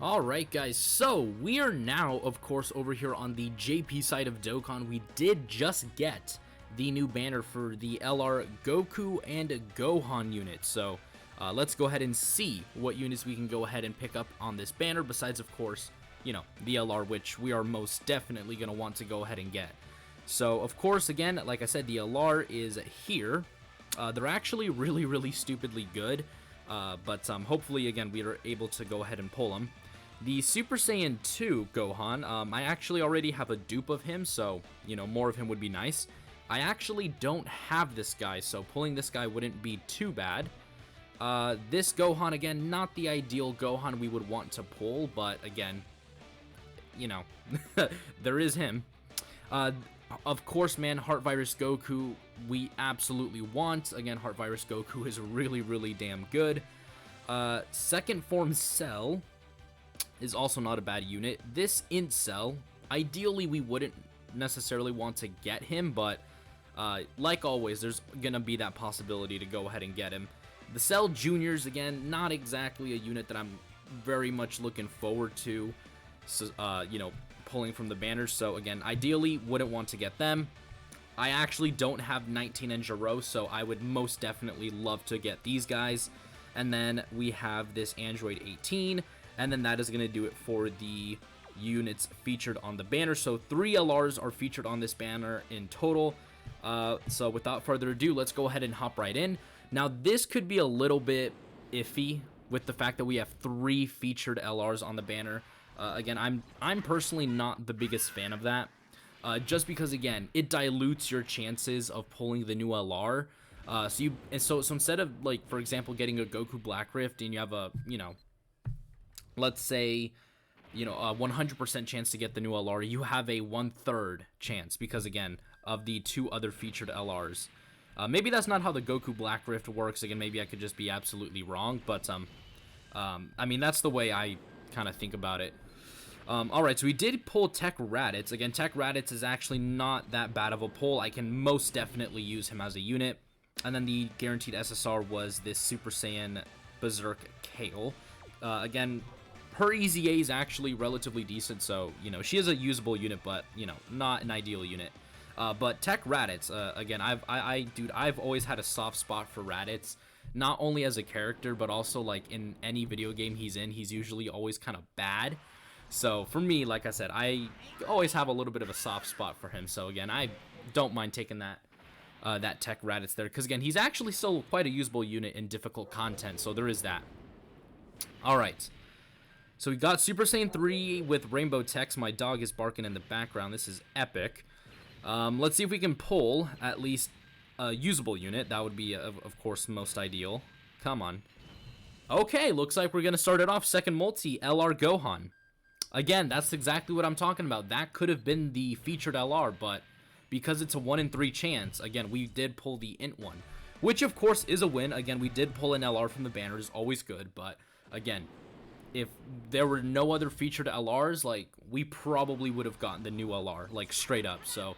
Alright guys, so we are now of course over here on the JP side of Dokkan. We did just get the new banner for the LR Goku and Gohan unit, so let's go ahead and see what units we can go ahead and pick up on this banner, besides of course, you know, the LR, which we are most definitely going to want to go ahead and get. So of course, again, like I said, the LR is here. They're actually really stupidly good, but hopefully again we are able to go ahead and pull them. The Super Saiyan 2 Gohan, I actually already have a dupe of him, so, you know, more of him would be nice. I actually don't have this guy, so pulling this guy wouldn't be too bad. This Gohan, again, not the ideal Gohan we would want to pull, but again, you know, there is him. Of course, man, Heart Virus Goku, we absolutely want. Again, Heart Virus Goku is really damn good. Second Form Cell is also not a bad unit. This Int Cell, ideally we wouldn't necessarily want to get him, but like always, there's gonna be that possibility to go ahead and get him. The Cell Juniors, again, not exactly a unit that I'm very much looking forward to, so, you know, pulling from the banners, so again, ideally wouldn't want to get them. I actually don't have 19 and Giro, so I would most definitely love to get these guys. And then we have this Android 18, and then that is going to do it for the units featured on the banner. So 3 LRs are featured on this banner in total. So without further ado, let's go ahead and hop right in. Now this could be a little bit iffy with the fact that we have 3 featured LRs on the banner. Again, I'm personally not the biggest fan of that, just because again it dilutes your chances of pulling the new LR. So instead of, like, for example, getting a Goku Black Rift and you have a, you know, let's say, you know, a 100% chance to get the new LR, you have a 1/3 chance because again of the 2 other featured LRs. Maybe that's not how the Goku Black Rift works. Again, maybe I could just be absolutely wrong, but I mean, that's the way I kind of think about it. Alright, so we did pull Tech Raditz. Again, Tech Raditz is actually not that bad of a pull. I can most definitely use him as a unit. And then the guaranteed SSR was this Super Saiyan Berserk Kale. Again, her EZA is actually relatively decent, so, you know, she is a usable unit, but, you know, not an ideal unit. But Tech Raditz, again, I've always had a soft spot for Raditz, not only as a character, but also, like, in any video game he's in, he's usually always kind of bad. So, for me, like I said, I always have a little bit of a soft spot for him, so, again, I don't mind taking that Tech Raditz there, because, again, he's actually still quite a usable unit in difficult content, so there is that. Alright, so we got Super Saiyan 3 with Rainbow Text. My dog is barking in the background. This is epic. Let's see if we can pull at least a usable unit. That would be, of course, most ideal. Come on. Okay, looks like we're going to start it off. Second multi, LR Gohan. Again, that's exactly what I'm talking about. That could have been the featured LR, but because it's a 1 in 3 chance, again, we did pull the Int one, which, of course, is a win. Again, we did pull an LR from the banner. It's always good, but again, if there were no other featured LRs, like, we probably would have gotten the new LR, like, straight up. So,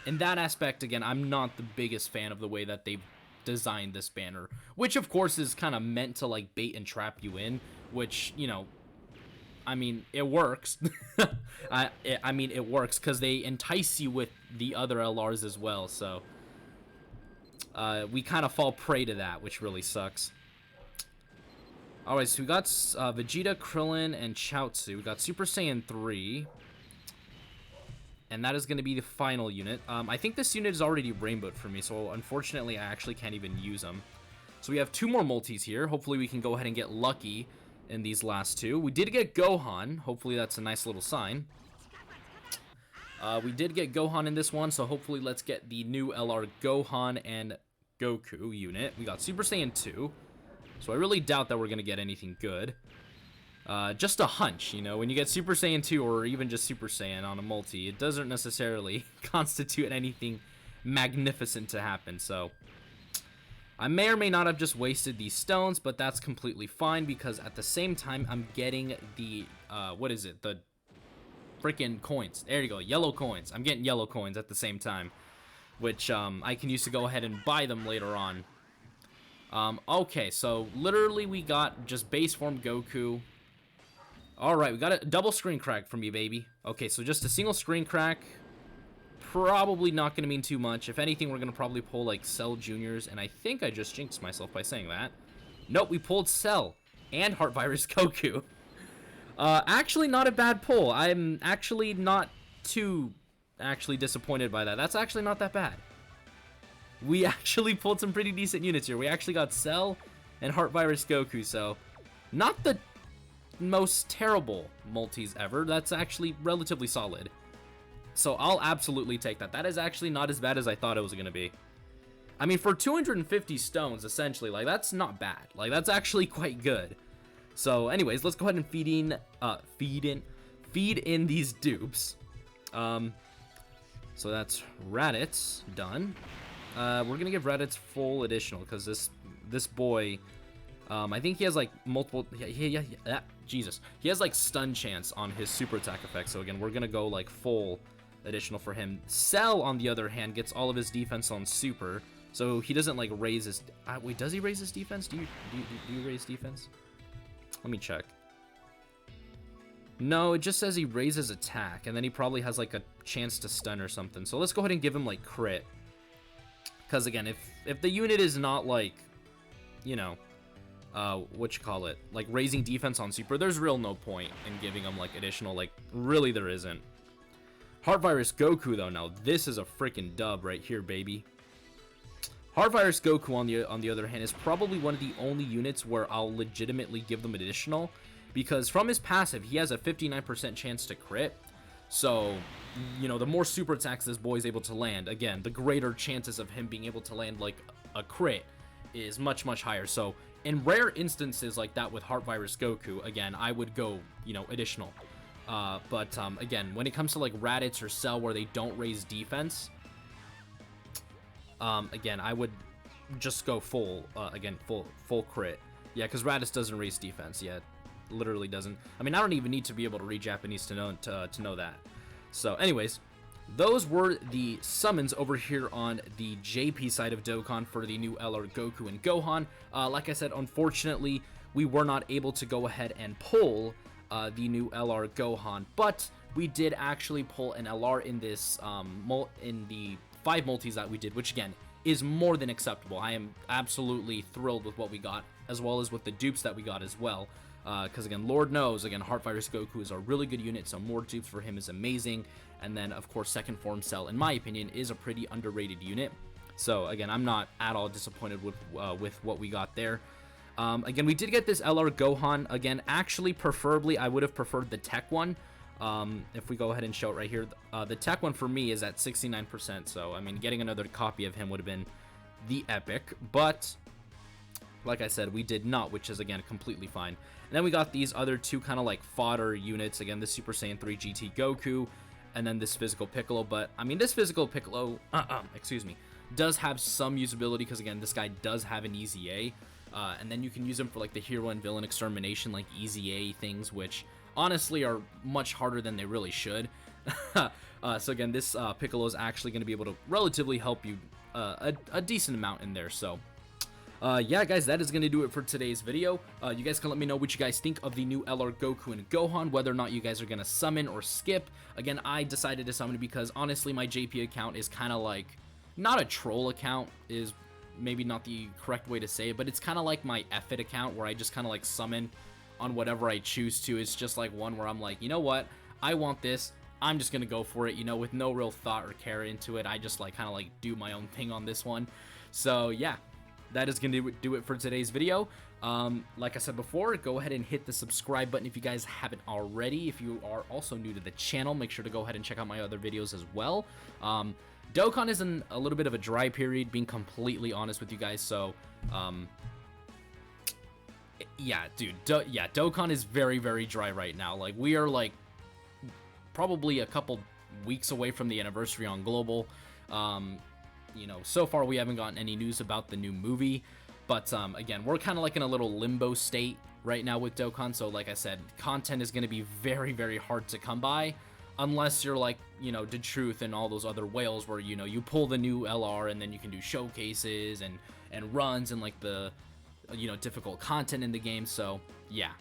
in that aspect, again, I'm not the biggest fan of the way that they've designed this banner, which, of course, is kind of meant to, like, bait and trap you in, which, you know, I mean, it works. I mean, it works, because they entice you with the other LRs as well, so we kind of fall prey to that, which really sucks. Alright, so we got Vegeta, Krillin, and Chaozu. We got Super Saiyan 3. And that is going to be the final unit. I think this unit is already rainbowed for me, so unfortunately I actually can't even use them. So we have 2 more multis here. Hopefully we can go ahead and get lucky in these last 2. We did get Gohan. Hopefully that's a nice little sign. We did get Gohan in this one, so hopefully let's get the new LR Gohan and Goku unit. We got Super Saiyan 2. So I really doubt that we're going to get anything good. Just a hunch, you know, when you get Super Saiyan 2 or even just Super Saiyan on a multi, it doesn't necessarily constitute anything magnificent to happen, so I may or may not have just wasted these stones, but that's completely fine, because at the same time, I'm getting the, what is it, the freaking coins. There you go, yellow coins. I'm getting yellow coins at the same time, which I can use to go ahead and buy them later on. Okay, so literally we got just base form Goku. All right, we got a double screen crack from you, baby. Okay, so just a single screen crack. Probably not going to mean too much. If anything, we're going to probably pull, like, Cell Juniors. And I think I just jinxed myself by saying that. Nope, we pulled Cell and Heart Virus Goku. Actually, not a bad pull. I'm actually not too disappointed by that. That's actually not that bad. We actually pulled some pretty decent units here. We actually got Cell and Heart Virus Goku, so not the most terrible multis ever. That's actually relatively solid. So I'll absolutely take that. That is actually not as bad as I thought it was going to be. I mean, for 250 stones, essentially, like, that's not bad. Like, that's actually quite good. So anyways, let's go ahead and feed in these dupes. So that's Raditz done. We're gonna give Raditz full additional because this boy, I think he has like multiple. Jesus, he has like stun chance on his super attack effect. So again, we're gonna go like full additional for him. Cell, on the other hand, gets all of his defense on super, so he doesn't like raise his. Wait, does he raise his defense? Do you raise defense? Let me check. No, it just says he raises attack, and then he probably has like a chance to stun or something. So let's go ahead and give him like crit. Because again, if the unit is not like, you know, what you call it, like raising defense on super, there's real no point in giving him like additional, like really there isn't. Heart Virus Goku though, now this is a freaking dub right here, baby. Heart Virus Goku on the other hand is probably one of the only units where I'll legitimately give them additional, because from his passive he has a 59% chance to crit. So, you know, the more super attacks this boy is able to land, again, the greater chances of him being able to land like a crit is much, much higher. So in rare instances like that with Heart Virus Goku, again, I would go, you know, additional. But again, when it comes to like Raditz or Cell where they don't raise defense, again, I would just go full, again, full crit. Yeah, because Raditz doesn't raise defense yet. Literally doesn't. I mean, I don't even need to be able to read Japanese to know that. So anyways, those were the summons over here on the JP side of Dokkan for the new LR Goku and Gohan. Like I said, unfortunately, we were not able to go ahead and pull the new LR Gohan, but we did actually pull an LR in this in the 5 multis that we did, which again is more than acceptable. I am absolutely thrilled with what we got, as well as with the dupes that we got as well. Because again, Lord knows, again, Heart Virus Goku is a really good unit, so more dupes for him is amazing. And then, of course, Second Form Cell, in my opinion, is a pretty underrated unit. So again, I'm not at all disappointed with what we got there. Again, we did get this LR Gohan. Again, actually, preferably, I would have preferred the tech one. If we go ahead and show it right here, the tech one for me is at 69%. So, I mean, getting another copy of him would have been the epic. But like I said, we did not, which is, again, completely fine. And then we got these other two kind of like fodder units. Again, this Super Saiyan 3 GT Goku, and then this Physical Piccolo. But, I mean, this Physical Piccolo, excuse me, does have some usability because, again, this guy does have an easy A. And then you can use him for, like, the hero and villain extermination, like, easy A things, which honestly are much harder than they really should. So, again, this Piccolo is actually going to be able to relatively help you a decent amount in there, so... yeah, guys, that is going to do it for today's video. You guys can let me know what you guys think of the new LR Goku and Gohan, whether or not you guys are going to summon or skip. Again, I decided to summon because, honestly, my JP account is kind of like, not a troll account is maybe not the correct way to say it, but it's kind of like my F-it account where I just kind of like summon on whatever I choose to. It's just like one where I'm like, you know what, I want this, I'm just going to go for it, you know, with no real thought or care into it. I just like kind of like do my own thing on this one. So, yeah. That is going to do it for today's video. Like I said before, go ahead and hit the subscribe button if you guys haven't already. If you are also new to the channel, make sure to go ahead and check out my other videos as well. Dokkan is in a little bit of a dry period, being completely honest with you guys. So, yeah, dude. Dokkan is very, very dry right now. Like, we are, like, probably a couple weeks away from the anniversary on Global. You know, so far we haven't gotten any news about the new movie, but again, we're kind of like in a little limbo state right now with Dokkan. So like I said, content is going to be very, very hard to come by unless you're like, you know, The Truth and all those other whales where, you know, you pull the new LR and then you can do showcases and runs and like the, you know, difficult content in the game. So yeah,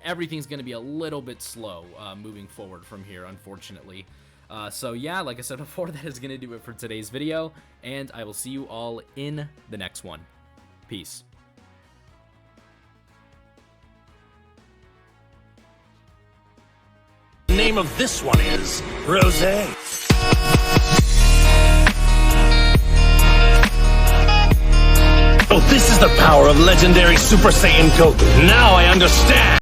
everything's going to be a little bit slow moving forward from here, unfortunately. So yeah, like I said before, that is going to do it for today's video, and I will see you all in the next one. Peace. The name of this one is Rosé. Oh, this is the power of legendary Super Saiyan Goku. Now I understand.